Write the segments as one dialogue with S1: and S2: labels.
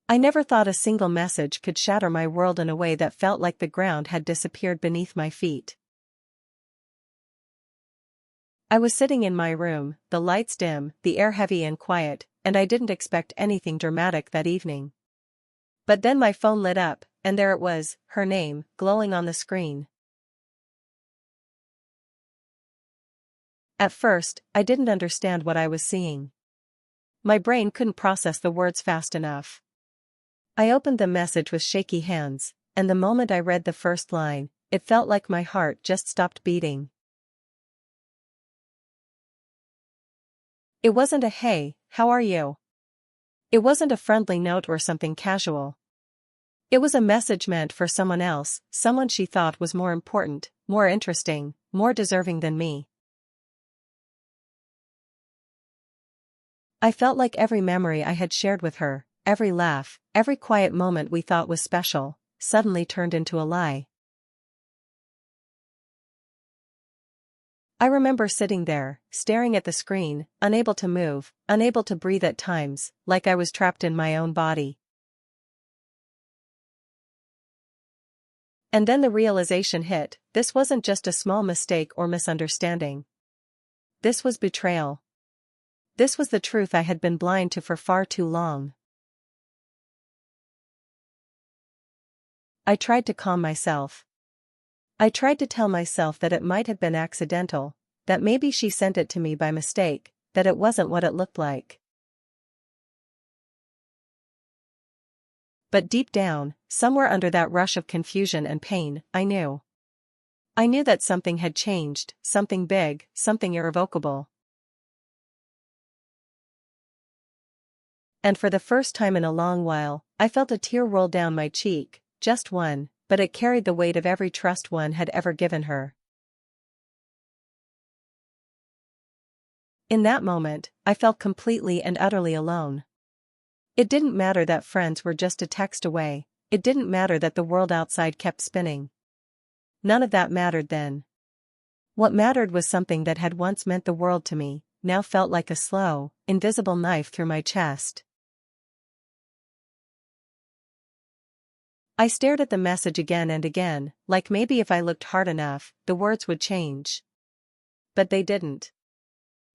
S1: I never thought a single message could shatter my world in a way that felt like the ground had disappeared beneath my feet. I was sitting in my room, the lights dim, the air heavy and quiet, and I didn't expect anything dramatic that evening. But then my phone lit up, and there it was, her name, glowing on the screen. At first, I didn't understand what I was seeing. My brain couldn't process the words fast enough. I opened the message with shaky hands, and the moment I read the first line, it felt like my heart just stopped beating. It wasn't a "Hey, how are you?" It wasn't a friendly note or something casual. It was a message meant for someone else, someone she thought was more important, more interesting, more deserving than me. I felt like every memory I had shared with her, every laugh, every quiet moment we thought was special, suddenly turned into a lie. I remember sitting there, staring at the screen, unable to move, unable to breathe at times, like I was trapped in my own body. And then the realization hit: this wasn't just a small mistake or misunderstanding. This was betrayal. This was the truth I had been blind to for far too long. I tried to calm myself. I tried to tell myself that it might have been accidental, that maybe she sent it to me by mistake, that it wasn't what it looked like. But deep down, somewhere under that rush of confusion and pain, I knew. I knew that something had changed, something big, something irrevocable. And for the first time in a long while, I felt a tear roll down my cheek, just one, but it carried the weight of every trust one had ever given her. In that moment, I felt completely and utterly alone. It didn't matter that friends were just a text away, it didn't matter that the world outside kept spinning. None of that mattered then. What mattered was something that had once meant the world to me, now felt like a slow, invisible knife through my chest. I stared at the message again and again, like maybe if I looked hard enough, the words would change. But they didn't.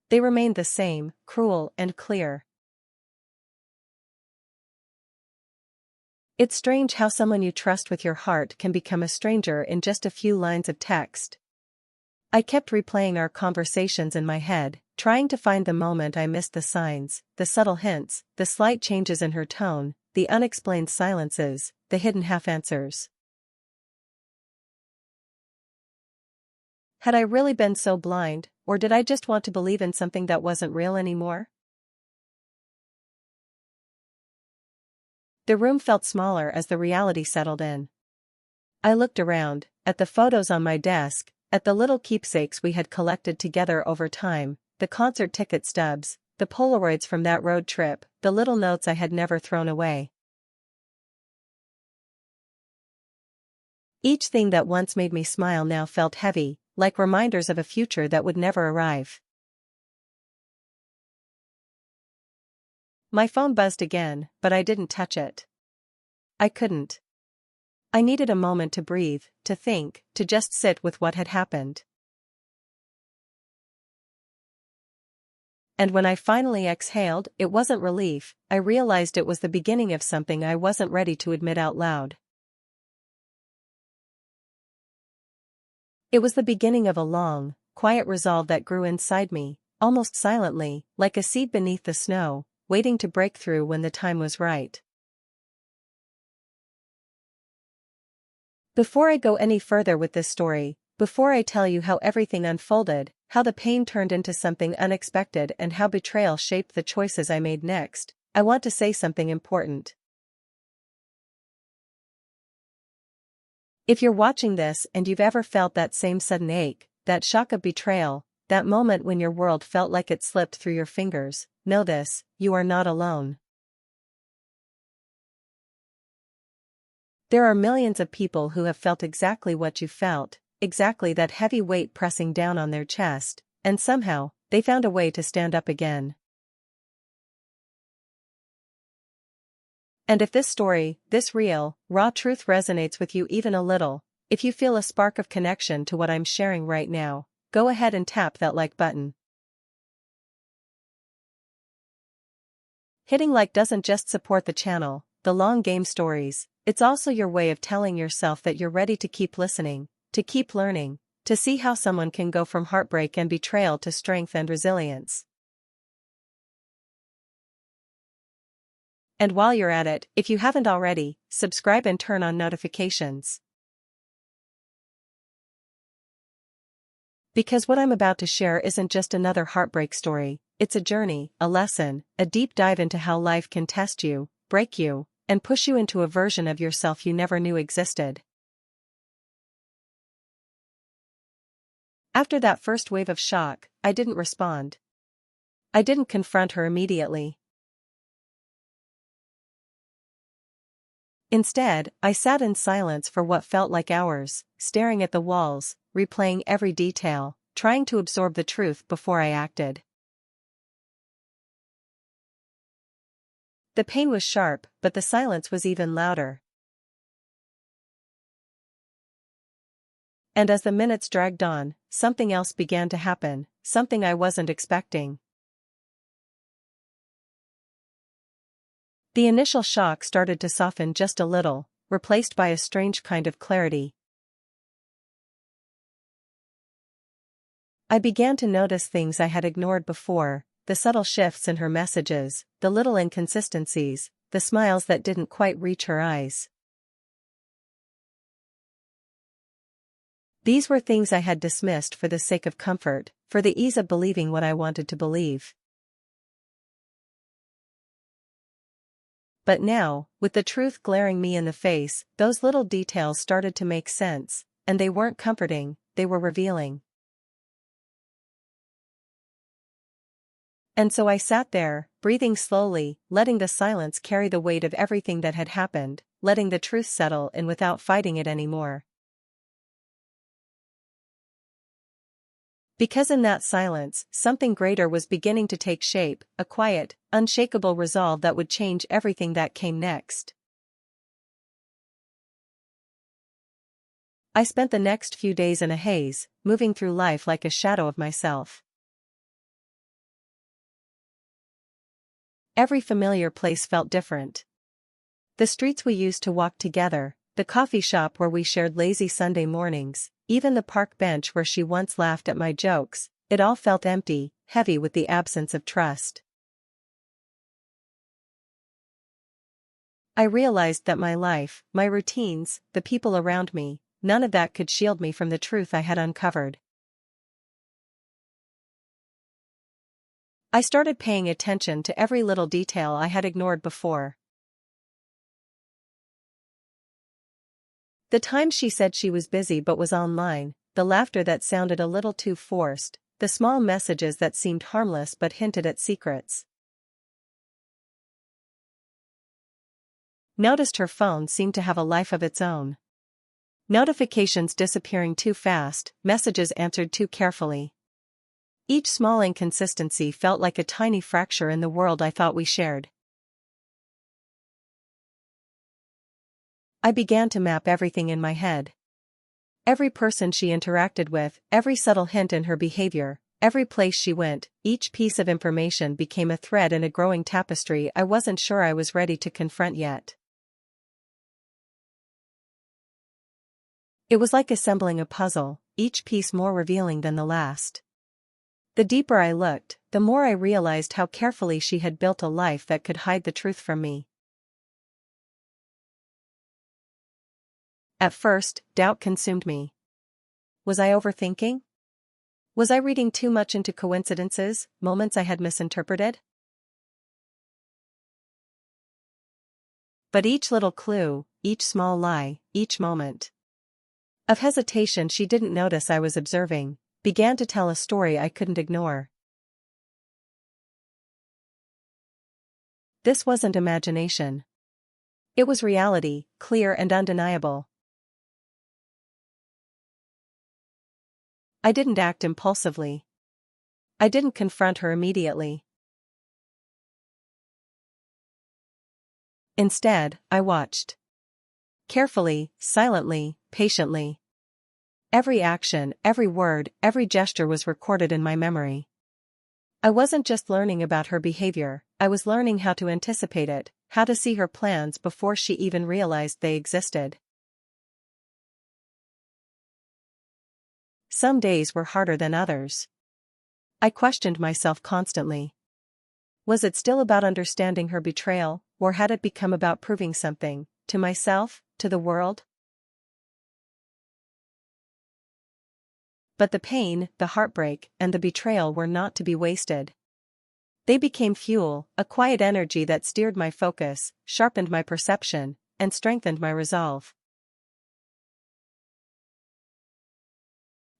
S1: They remained the same, cruel and clear. It's strange how someone you trust with your heart can become a stranger in just a few lines of text. I kept replaying our conversations in my head, trying to find the moment I missed the signs, the subtle hints, the slight changes in her tone, the unexplained silences, the hidden half-answers. Had I really been so blind, or did I just want to believe in something that wasn't real anymore? The room felt smaller as the reality settled in. I looked around, at the photos on my desk, at the little keepsakes we had collected together over time, the concert ticket stubs, the Polaroids from that road trip, the little notes I had never thrown away. Each thing that once made me smile now felt heavy, like reminders of a future that would never arrive. My phone buzzed again, but I didn't touch it. I couldn't. I needed a moment to breathe, to think, to just sit with what had happened. And when I finally exhaled, it wasn't relief, I realized it was the beginning of something I wasn't ready to admit out loud. It was the beginning of a long, quiet resolve that grew inside me, almost silently, like a seed beneath the snow, waiting to break through when the time was right. Before I go any further with this story, before I tell you how everything unfolded, how the pain turned into something unexpected and how betrayal shaped the choices I made next, I want to say something important. If you're watching this and you've ever felt that same sudden ache, that shock of betrayal, that moment when your world felt like it slipped through your fingers, know this: you are not alone. There are millions of people who have felt exactly what you felt, exactly that heavy weight pressing down on their chest, and somehow, they found a way to stand up again. And if this story, this real, raw truth resonates with you even a little, if you feel a spark of connection to what I'm sharing right now, go ahead and tap that like button. Hitting like doesn't just support the channel, the long game stories, it's also your way of telling yourself that you're ready to keep listening, to keep learning, to see how someone can go from heartbreak and betrayal to strength and resilience. And while you're at it, if you haven't already, subscribe and turn on notifications. Because what I'm about to share isn't just another heartbreak story, it's a journey, a lesson, a deep dive into how life can test you, break you, and push you into a version of yourself you never knew existed. After that first wave of shock, I didn't respond. I didn't confront her immediately. Instead, I sat in silence for what felt like hours, staring at the walls, replaying every detail, trying to absorb the truth before I acted. The pain was sharp, but the silence was even louder. And as the minutes dragged on, something else began to happen, something I wasn't expecting. The initial shock started to soften just a little, replaced by a strange kind of clarity. I began to notice things I had ignored before, the subtle shifts in her messages, the little inconsistencies, the smiles that didn't quite reach her eyes. These were things I had dismissed for the sake of comfort, for the ease of believing what I wanted to believe. But now, with the truth glaring me in the face, those little details started to make sense, and they weren't comforting, they were revealing. And so I sat there, breathing slowly, letting the silence carry the weight of everything that had happened, letting the truth settle in without fighting it anymore. Because in that silence, something greater was beginning to take shape, a quiet, unshakable resolve that would change everything that came next. I spent the next few days in a haze, moving through life like a shadow of myself. Every familiar place felt different. The streets we used to walk together, the coffee shop where we shared lazy Sunday mornings, even the park bench where she once laughed at my jokes, it all felt empty, heavy with the absence of trust. I realized that my life, my routines, the people around me, none of that could shield me from the truth I had uncovered. I started paying attention to every little detail I had ignored before. The times she said she was busy but was online, the laughter that sounded a little too forced, the small messages that seemed harmless but hinted at secrets. Noticed her phone seemed to have a life of its own. Notifications disappearing too fast, messages answered too carefully. Each small inconsistency felt like a tiny fracture in the world I thought we shared. I began to map everything in my head. Every person she interacted with, every subtle hint in her behavior, every place she went, each piece of information became a thread in a growing tapestry I wasn't sure I was ready to confront yet. It was like assembling a puzzle, each piece more revealing than the last. The deeper I looked, the more I realized how carefully she had built a life that could hide the truth from me. At first, doubt consumed me. Was I overthinking? Was I reading too much into coincidences, moments I had misinterpreted? But each little clue, each small lie, each moment of hesitation she didn't notice I was observing, began to tell a story I couldn't ignore. This wasn't imagination. It was reality, clear and undeniable. I didn't act impulsively. I didn't confront her immediately. Instead, I watched. Carefully, silently, patiently. Every action, every word, every gesture was recorded in my memory. I wasn't just learning about her behavior, I was learning how to anticipate it, how to see her plans before she even realized they existed. Some days were harder than others. I questioned myself constantly. Was it still about understanding her betrayal, or had it become about proving something, to myself, to the world? But the pain, the heartbreak, and the betrayal were not to be wasted. They became fuel, a quiet energy that steered my focus, sharpened my perception, and strengthened my resolve.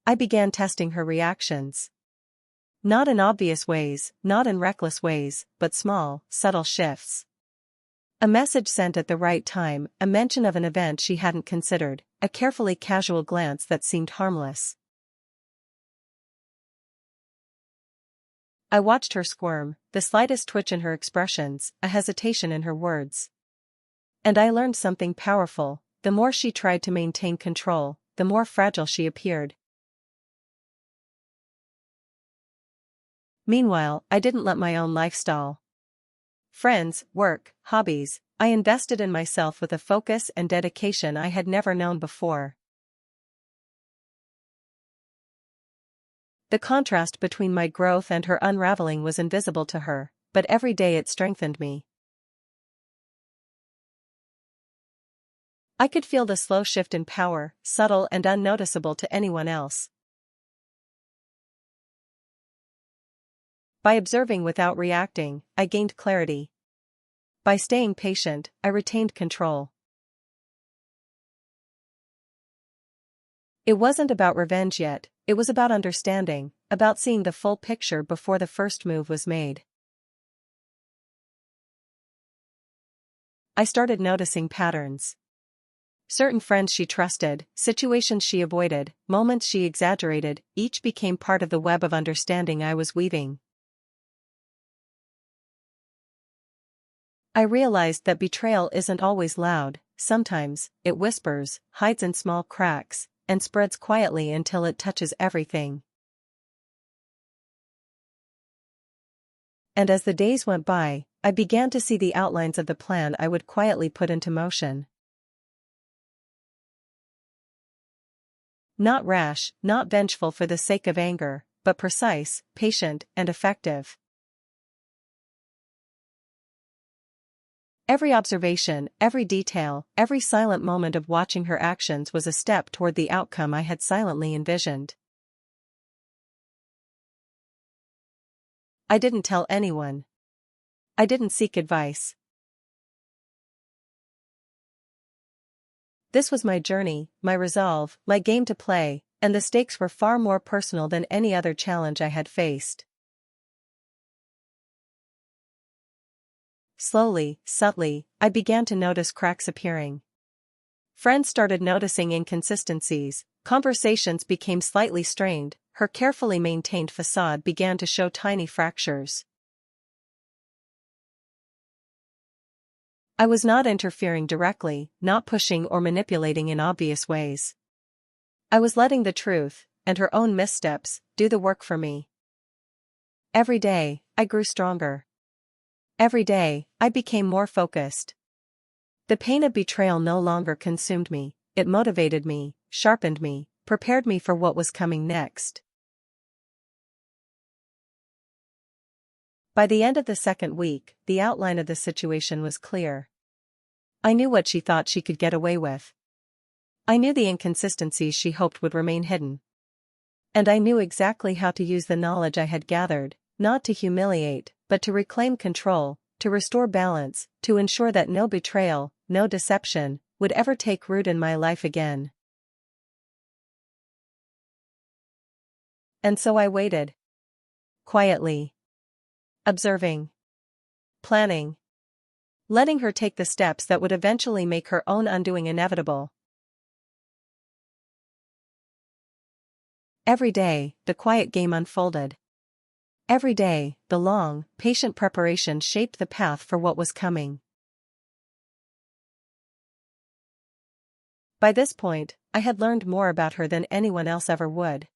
S1: I began testing her reactions. Not in obvious ways, not in reckless ways, but small, subtle shifts. A message sent at the right time, a mention of an event she hadn't considered, a carefully casual glance that seemed harmless. I watched her squirm, the slightest twitch in her expressions, a hesitation in her words. And I learned something powerful: the more she tried to maintain control, the more fragile she appeared. Meanwhile, I didn't let my own life stall. Friends, work, hobbies, I invested in myself with a focus and dedication I had never known before. The contrast between my growth and her unraveling was invisible to her, but every day it strengthened me. I could feel the slow shift in power, subtle and unnoticeable to anyone else. By observing without reacting, I gained clarity. By staying patient, I retained control. It wasn't about revenge yet, it was about understanding, about seeing the full picture before the first move was made. I started noticing patterns. Certain friends she trusted, situations she avoided, moments she exaggerated, each became part of the web of understanding I was weaving. I realized that betrayal isn't always loud, sometimes it whispers, hides in small cracks, and spreads quietly until it touches everything. And as the days went by, I began to see the outlines of the plan I would quietly put into motion. Not rash, not vengeful for the sake of anger, but precise, patient, and effective. Every observation, every detail, every silent moment of watching her actions was a step toward the outcome I had silently envisioned. I didn't tell anyone. I didn't seek advice. This was my journey, my resolve, my game to play, and the stakes were far more personal than any other challenge I had faced. Slowly, subtly, I began to notice cracks appearing. Friends started noticing inconsistencies, conversations became slightly strained, her carefully maintained facade began to show tiny fractures. I was not interfering directly, not pushing or manipulating in obvious ways. I was letting the truth, and her own missteps, do the work for me. Every day, I grew stronger. Every day, I became more focused. The pain of betrayal no longer consumed me, it motivated me, sharpened me, prepared me for what was coming next. By the end of the second week, the outline of the situation was clear. I knew what she thought she could get away with. I knew the inconsistencies she hoped would remain hidden. And I knew exactly how to use the knowledge I had gathered, not to humiliate, but to reclaim control, to restore balance, to ensure that no betrayal, no deception, would ever take root in my life again. And so I waited. Quietly. Observing. Planning. Letting her take the steps that would eventually make her own undoing inevitable. Every day, the quiet game unfolded. Every day, the long, patient preparation shaped the path for what was coming. By this point, I had learned more about her than anyone else ever would.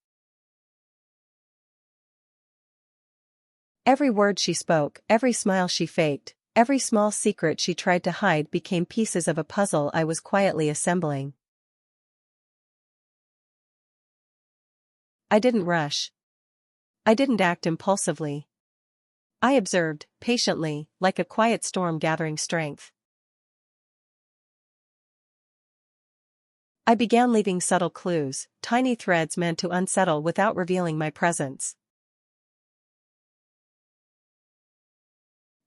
S1: Every word she spoke, every smile she faked, every small secret she tried to hide became pieces of a puzzle I was quietly assembling. I didn't rush. I didn't act impulsively. I observed, patiently, like a quiet storm gathering strength. I began leaving subtle clues, tiny threads meant to unsettle without revealing my presence.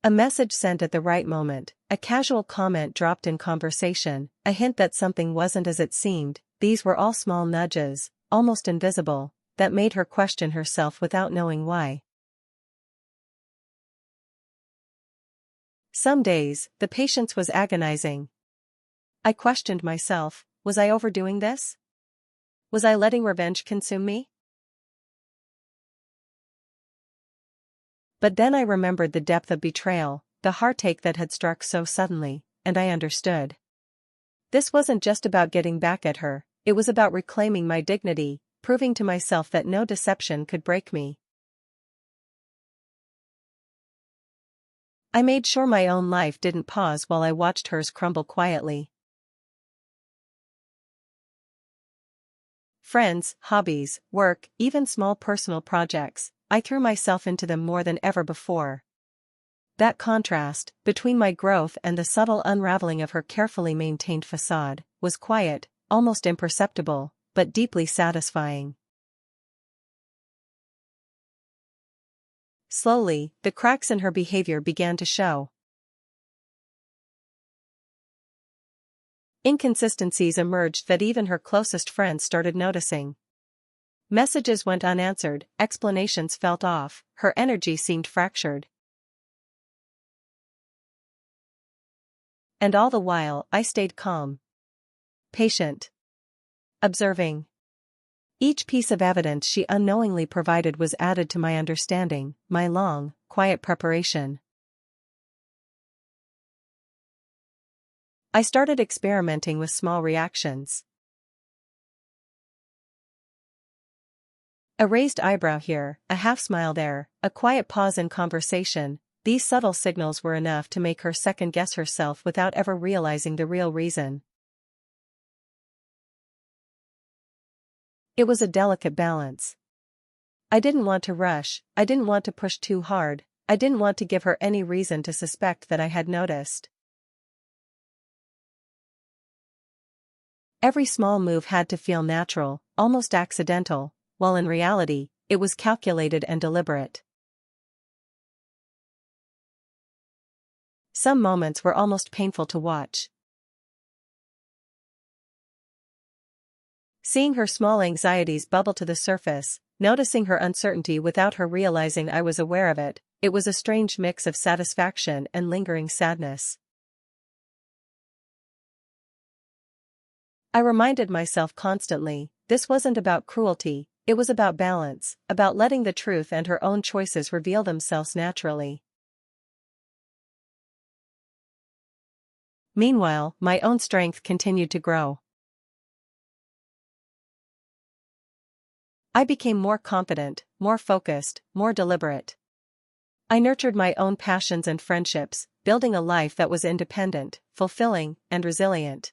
S1: A message sent at the right moment, a casual comment dropped in conversation, a hint that something wasn't as it seemed. These were all small nudges, almost invisible, that made her question herself without knowing why. Some days, the patience was agonizing. I questioned myself, was I overdoing this? Was I letting revenge consume me? But then I remembered the depth of betrayal, the heartache that had struck so suddenly, and I understood. This wasn't just about getting back at her, it was about reclaiming my dignity, proving to myself that no deception could break me. I made sure my own life didn't pause while I watched hers crumble quietly. Friends, hobbies, work, even small personal projects, I threw myself into them more than ever before. That contrast, between my growth and the subtle unraveling of her carefully maintained facade, was quiet, almost imperceptible, but deeply satisfying. Slowly, the cracks in her behavior began to show. Inconsistencies emerged that even her closest friends started noticing. Messages went unanswered, explanations felt off, her energy seemed fractured. And all the while, I stayed calm. Patient. Observing. Each piece of evidence she unknowingly provided was added to my understanding, my long, quiet preparation. I started experimenting with small reactions. A raised eyebrow here, a half smile there, a quiet pause in conversation. These subtle signals were enough to make her second-guess herself without ever realizing the real reason. It was a delicate balance. I didn't want to rush, I didn't want to push too hard, I didn't want to give her any reason to suspect that I had noticed. Every small move had to feel natural, almost accidental, while in reality, it was calculated and deliberate. Some moments were almost painful to watch. Seeing her small anxieties bubble to the surface, noticing her uncertainty without her realizing I was aware of it, it was a strange mix of satisfaction and lingering sadness. I reminded myself constantly, this wasn't about cruelty, it was about balance, about letting the truth and her own choices reveal themselves naturally. Meanwhile, my own strength continued to grow. I became more confident, more focused, more deliberate. I nurtured my own passions and friendships, building a life that was independent, fulfilling, and resilient.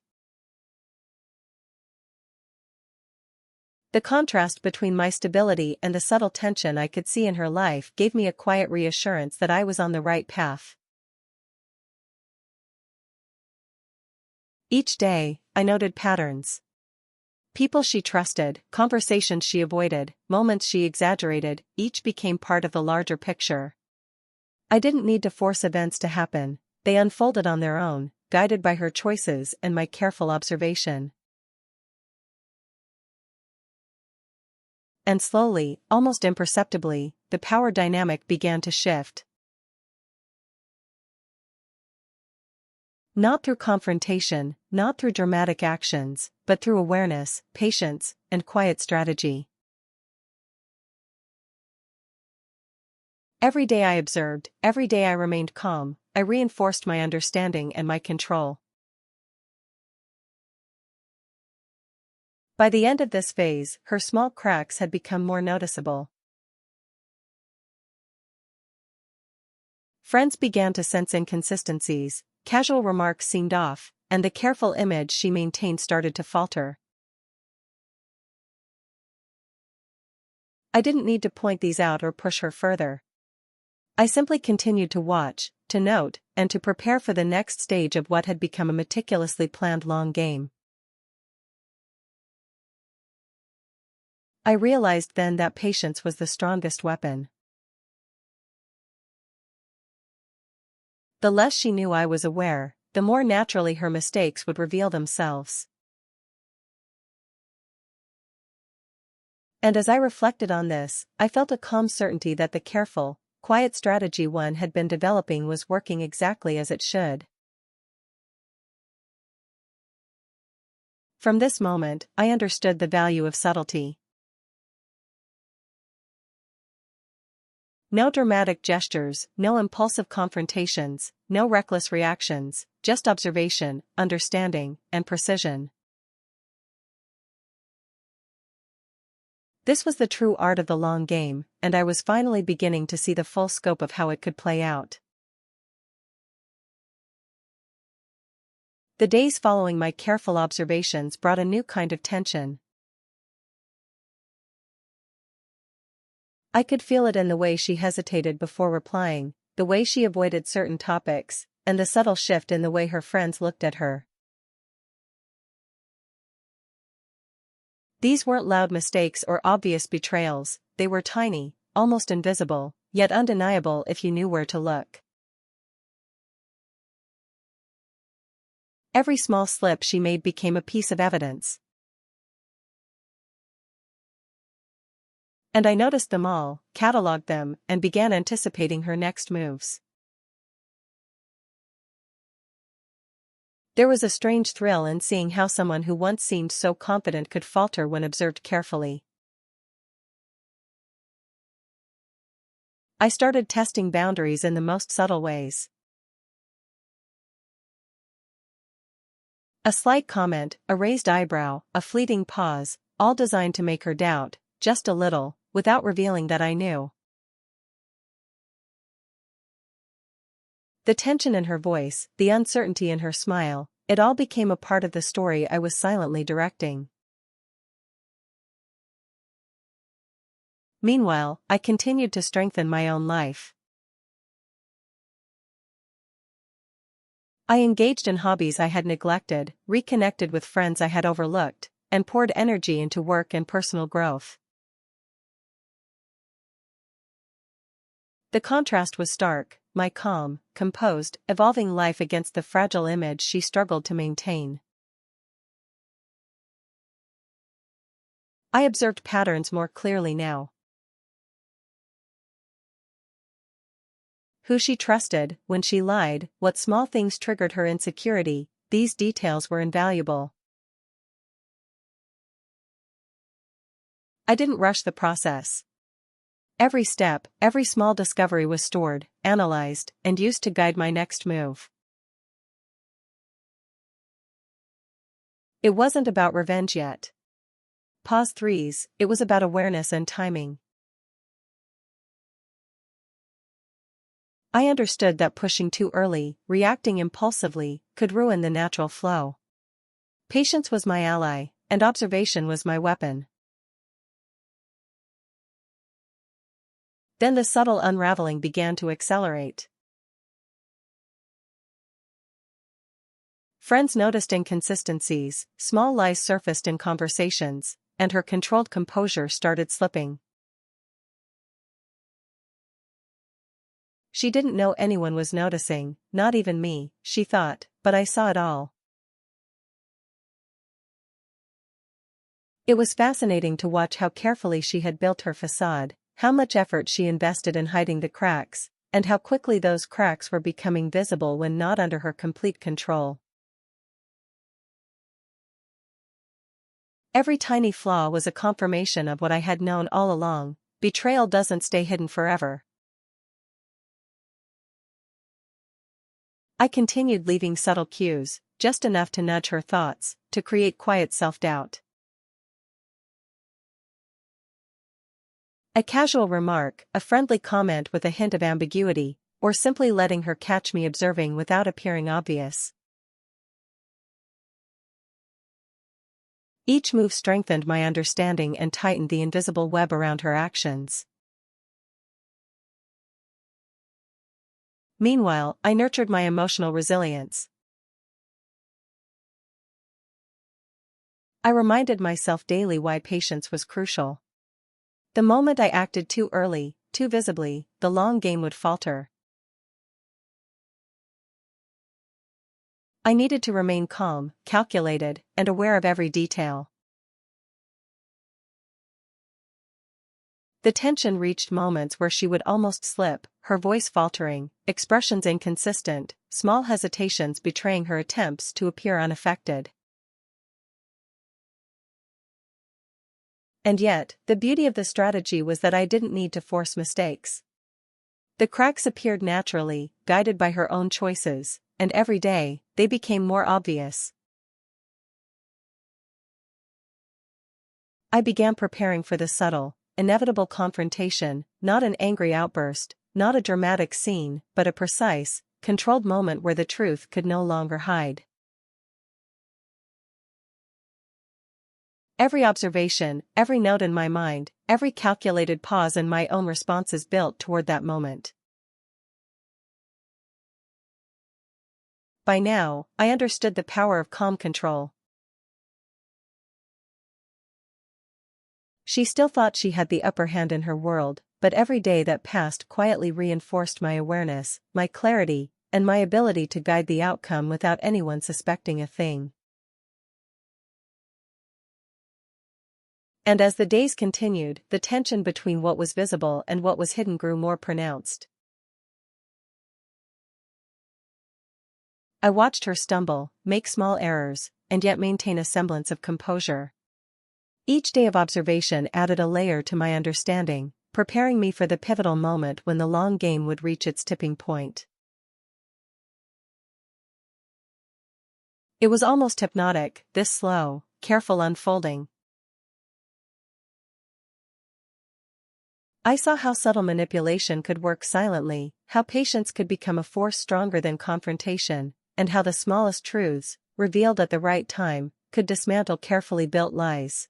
S1: The contrast between my stability and the subtle tension I could see in her life gave me a quiet reassurance that I was on the right path. Each day, I noted patterns. People she trusted, conversations she avoided, moments she exaggerated, each became part of the larger picture. I didn't need to force events to happen, they unfolded on their own, guided by her choices and my careful observation. And slowly, almost imperceptibly, the power dynamic began to shift. Not through confrontation, not through dramatic actions, but through awareness, patience, and quiet strategy. Every day I observed, every day I remained calm, I reinforced my understanding and my control. By the end of this phase, her small cracks had become more noticeable. Friends began to sense inconsistencies, casual remarks seemed off, and the careful image she maintained started to falter. I didn't need to point these out or push her further. I simply continued to watch, to note, and to prepare for the next stage of what had become a meticulously planned long game. I realized then that patience was the strongest weapon. The less she knew I was aware, the more naturally her mistakes would reveal themselves. And as I reflected on this, I felt a calm certainty that the careful, quiet strategy one had been developing was working exactly as it should. From this moment, I understood the value of subtlety. No dramatic gestures, no impulsive confrontations, no reckless reactions, just observation, understanding, and precision. This was the true art of the long game, and I was finally beginning to see the full scope of how it could play out. The days following my careful observations brought a new kind of tension. I could feel it in the way she hesitated before replying, the way she avoided certain topics, and the subtle shift in the way her friends looked at her. These weren't loud mistakes or obvious betrayals, they were tiny, almost invisible, yet undeniable if you knew where to look. Every small slip she made became a piece of evidence. And I noticed them all, catalogued them, and began anticipating her next moves. There was a strange thrill in seeing how someone who once seemed so confident could falter when observed carefully. I started testing boundaries in the most subtle ways. A slight comment, a raised eyebrow, a fleeting pause, all designed to make her doubt, just a little, without revealing that I knew. The tension in her voice, the uncertainty in her smile, it all became a part of the story I was silently directing. Meanwhile, I continued to strengthen my own life. I engaged in hobbies I had neglected, reconnected with friends I had overlooked, and poured energy into work and personal growth. The contrast was stark, my calm, composed, evolving life against the fragile image she struggled to maintain. I observed patterns more clearly now. Who she trusted, when she lied, what small things triggered her insecurity, these details were invaluable. I didn't rush the process. Every step, every small discovery was stored, analyzed, and used to guide my next move. It wasn't about revenge yet. Pause threes, it was about awareness and timing. I understood that pushing too early, reacting impulsively, could ruin the natural flow. Patience was my ally, and observation was my weapon. Then the subtle unraveling began to accelerate. Friends noticed inconsistencies, small lies surfaced in conversations, and her controlled composure started slipping. She didn't know anyone was noticing, not even me, she thought, but I saw it all. It was fascinating to watch how carefully she had built her facade, how much effort she invested in hiding the cracks, and how quickly those cracks were becoming visible when not under her complete control. Every tiny flaw was a confirmation of what I had known all along: betrayal doesn't stay hidden forever. I continued leaving subtle cues, just enough to nudge her thoughts, to create quiet self-doubt. A casual remark, a friendly comment with a hint of ambiguity, or simply letting her catch me observing without appearing obvious. Each move strengthened my understanding and tightened the invisible web around her actions. Meanwhile, I nurtured my emotional resilience. I reminded myself daily why patience was crucial. The moment I acted too early, too visibly, the long game would falter. I needed to remain calm, calculated, and aware of every detail. The tension reached moments where she would almost slip, her voice faltering, expressions inconsistent, small hesitations betraying her attempts to appear unaffected. And yet, the beauty of the strategy was that I didn't need to force mistakes. The cracks appeared naturally, guided by her own choices, and every day, they became more obvious. I began preparing for the subtle, inevitable confrontation, not an angry outburst, not a dramatic scene, but a precise, controlled moment where the truth could no longer hide. Every observation, every note in my mind, every calculated pause in my own responses built toward that moment. By now, I understood the power of calm control. She still thought she had the upper hand in her world, but every day that passed quietly reinforced my awareness, my clarity, and my ability to guide the outcome without anyone suspecting a thing. And as the days continued, the tension between what was visible and what was hidden grew more pronounced. I watched her stumble, make small errors, and yet maintain a semblance of composure. Each day of observation added a layer to my understanding, preparing me for the pivotal moment when the long game would reach its tipping point. It was almost hypnotic, this slow, careful unfolding. I saw how subtle manipulation could work silently, how patience could become a force stronger than confrontation, and how the smallest truths, revealed at the right time, could dismantle carefully built lies.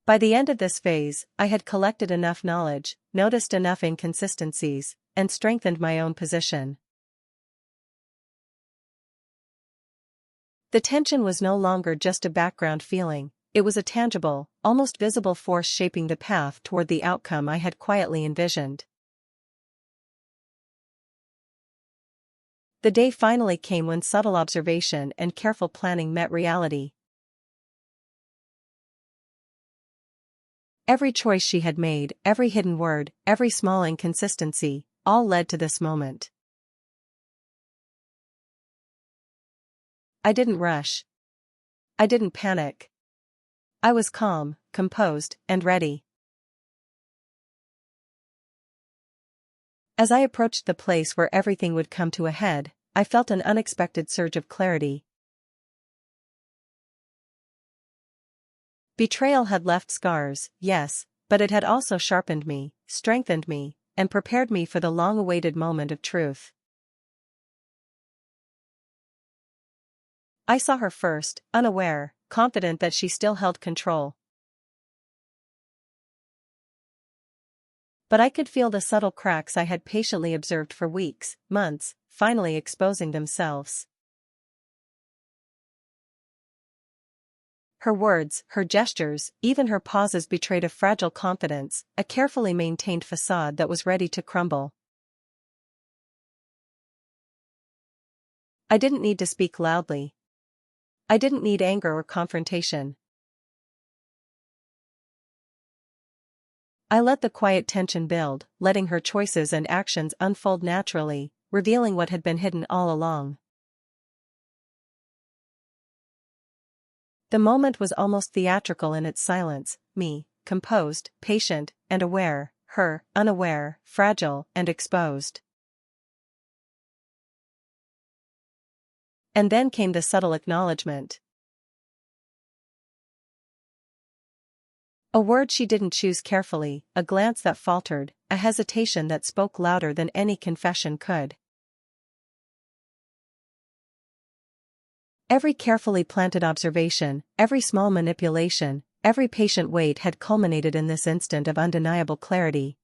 S1: By the end of this phase, I had collected enough knowledge, noticed enough inconsistencies, and strengthened my own position. The tension was no longer just a background feeling, it was a tangible, almost visible force shaping the path toward the outcome I had quietly envisioned. The day finally came when subtle observation and careful planning met reality. Every choice she had made, every hidden word, every small inconsistency, all led to this moment. I didn't rush. I didn't panic. I was calm, composed, and ready. As I approached the place where everything would come to a head, I felt an unexpected surge of clarity. Betrayal had left scars, yes, but it had also sharpened me, strengthened me, and prepared me for the long-awaited moment of truth. I saw her first, unaware, confident that she still held control. But I could feel the subtle cracks I had patiently observed for weeks, months, finally exposing themselves. Her words, her gestures, even her pauses betrayed a fragile confidence, a carefully maintained facade that was ready to crumble. I didn't need to speak loudly. I didn't need anger or confrontation. I let the quiet tension build, letting her choices and actions unfold naturally, revealing what had been hidden all along. The moment was almost theatrical in its silence, me, composed, patient, and aware, her, unaware, fragile, and exposed. And then came the subtle acknowledgement. A word she didn't choose carefully, a glance that faltered, a hesitation that spoke louder than any confession could. Every carefully planted observation, every small manipulation, every patient wait had culminated in this instant of undeniable clarity.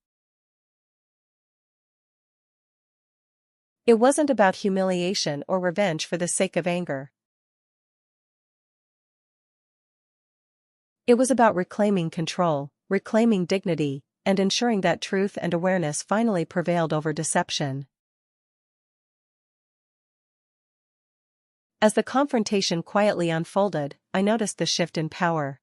S1: It wasn't about humiliation or revenge for the sake of anger. It was about reclaiming control, reclaiming dignity, and ensuring that truth and awareness finally prevailed over deception. As the confrontation quietly unfolded, I noticed the shift in power.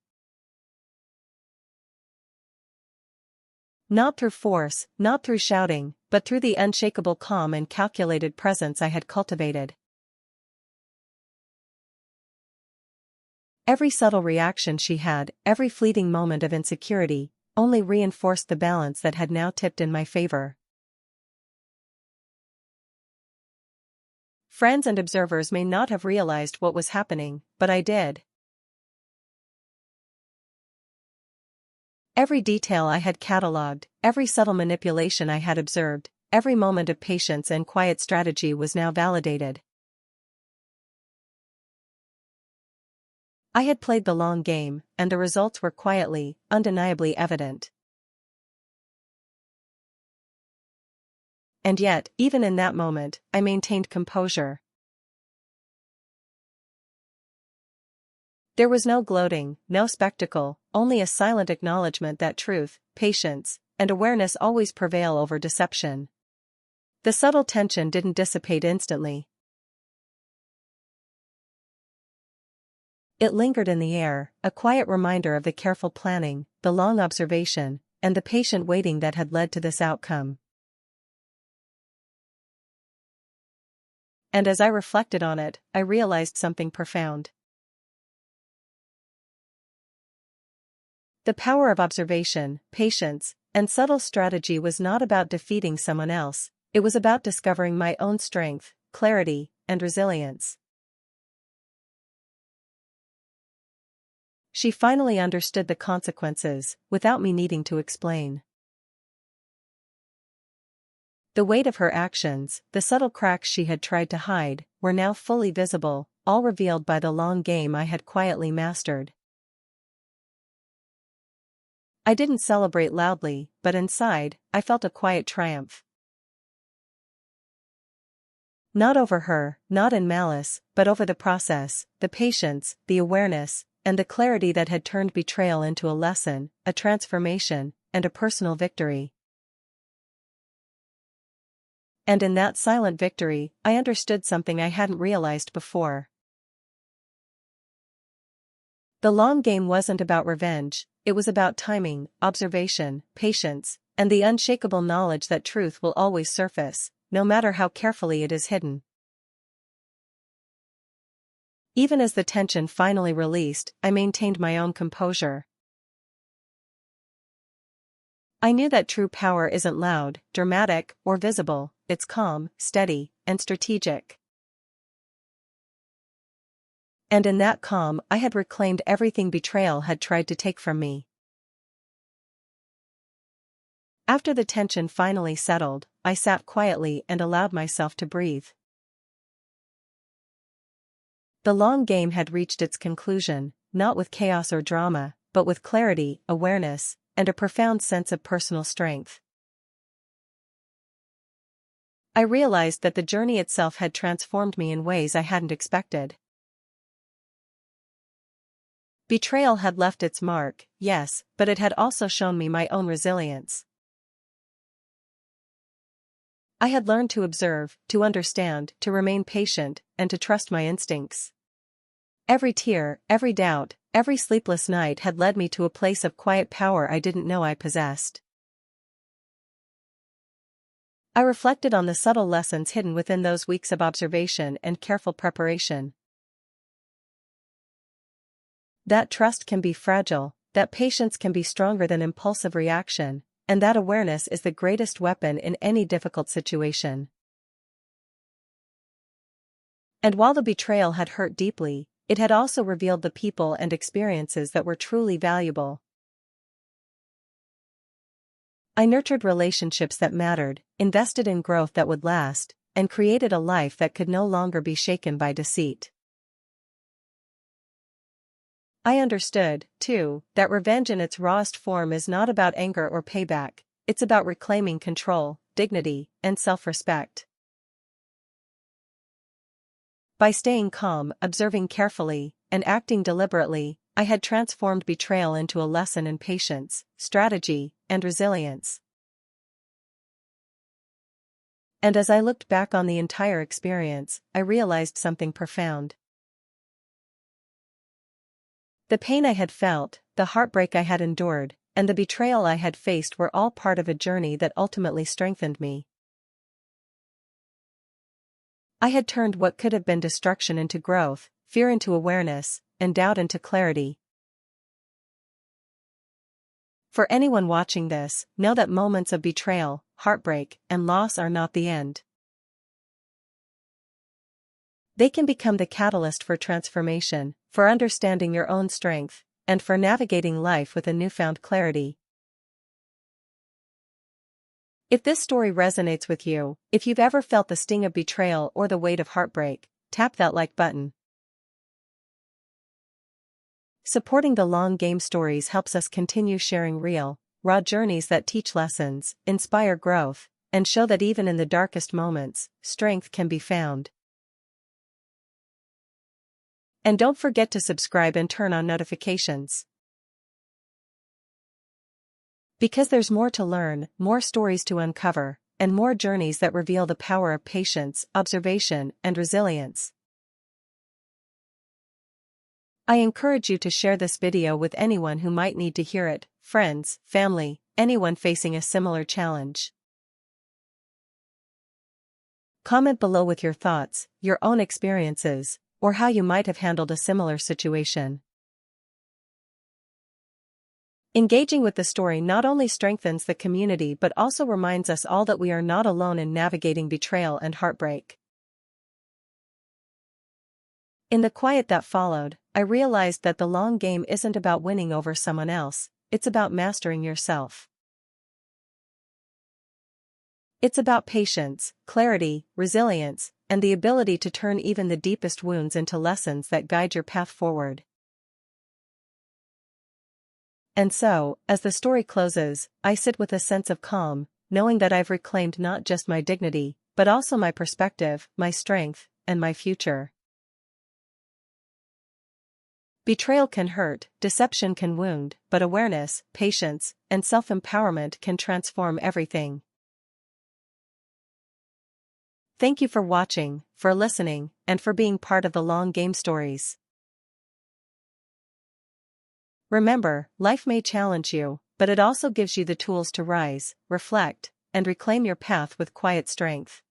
S1: Not through force, not through shouting, but through the unshakable calm and calculated presence I had cultivated. Every subtle reaction she had, every fleeting moment of insecurity, only reinforced the balance that had now tipped in my favor. Friends and observers may not have realized what was happening, but I did. Every detail I had catalogued, every subtle manipulation I had observed, every moment of patience and quiet strategy was now validated. I had played the long game, and the results were quietly, undeniably evident. And yet, even in that moment, I maintained composure. There was no gloating, no spectacle, only a silent acknowledgement that truth, patience, and awareness always prevail over deception. The subtle tension didn't dissipate instantly. It lingered in the air, a quiet reminder of the careful planning, the long observation, and the patient waiting that had led to this outcome. And as I reflected on it, I realized something profound. The power of observation, patience, and subtle strategy was not about defeating someone else, it was about discovering my own strength, clarity, and resilience. She finally understood the consequences, without me needing to explain. The weight of her actions, the subtle cracks she had tried to hide, were now fully visible, all revealed by the long game I had quietly mastered. I didn't celebrate loudly, but inside, I felt a quiet triumph. Not over her, not in malice, but over the process, the patience, the awareness, and the clarity that had turned betrayal into a lesson, a transformation, and a personal victory. And in that silent victory, I understood something I hadn't realized before. The long game wasn't about revenge, it was about timing, observation, patience, and the unshakable knowledge that truth will always surface, no matter how carefully it is hidden. Even as the tension finally released, I maintained my own composure. I knew that true power isn't loud, dramatic, or visible, it's calm, steady, and strategic. And in that calm, I had reclaimed everything betrayal had tried to take from me. After the tension finally settled, I sat quietly and allowed myself to breathe. The long game had reached its conclusion, not with chaos or drama, but with clarity, awareness, and a profound sense of personal strength. I realized that the journey itself had transformed me in ways I hadn't expected. Betrayal had left its mark, yes, but it had also shown me my own resilience. I had learned to observe, to understand, to remain patient, and to trust my instincts. Every tear, every doubt, every sleepless night had led me to a place of quiet power I didn't know I possessed. I reflected on the subtle lessons hidden within those weeks of observation and careful preparation. That trust can be fragile, that patience can be stronger than impulsive reaction, and that awareness is the greatest weapon in any difficult situation. And while the betrayal had hurt deeply, it had also revealed the people and experiences that were truly valuable. I nurtured relationships that mattered, invested in growth that would last, and created a life that could no longer be shaken by deceit. I understood, too, that revenge in its rawest form is not about anger or payback, it's about reclaiming control, dignity, and self-respect. By staying calm, observing carefully, and acting deliberately, I had transformed betrayal into a lesson in patience, strategy, and resilience. And as I looked back on the entire experience, I realized something profound. The pain I had felt, the heartbreak I had endured, and the betrayal I had faced were all part of a journey that ultimately strengthened me. I had turned what could have been destruction into growth, fear into awareness, and doubt into clarity. For anyone watching this, know that moments of betrayal, heartbreak, and loss are not the end. They can become the catalyst for transformation, for understanding your own strength, and for navigating life with a newfound clarity. If this story resonates with you, if you've ever felt the sting of betrayal or the weight of heartbreak, tap that like button. Supporting the Long Game Stories helps us continue sharing real, raw journeys that teach lessons, inspire growth, and show that even in the darkest moments, strength can be found. And don't forget to subscribe and turn on notifications. Because there's more to learn, more stories to uncover, and more journeys that reveal the power of patience, observation, and resilience. I encourage you to share this video with anyone who might need to hear it, friends, family, anyone facing a similar challenge. Comment below with your thoughts, your own experiences, or how you might have handled a similar situation. Engaging with the story not only strengthens the community but also reminds us all that we are not alone in navigating betrayal and heartbreak. In the quiet that followed, I realized that the long game isn't about winning over someone else, it's about mastering yourself. It's about patience, clarity, resilience, and the ability to turn even the deepest wounds into lessons that guide your path forward. And so, as the story closes, I sit with a sense of calm, knowing that I've reclaimed not just my dignity, but also my perspective, my strength, and my future. Betrayal can hurt, deception can wound, but awareness, patience, and self-empowerment can transform everything. Thank you for watching, for listening, and for being part of the Long Game Stories. Remember, life may challenge you, but it also gives you the tools to rise, reflect, and reclaim your path with quiet strength.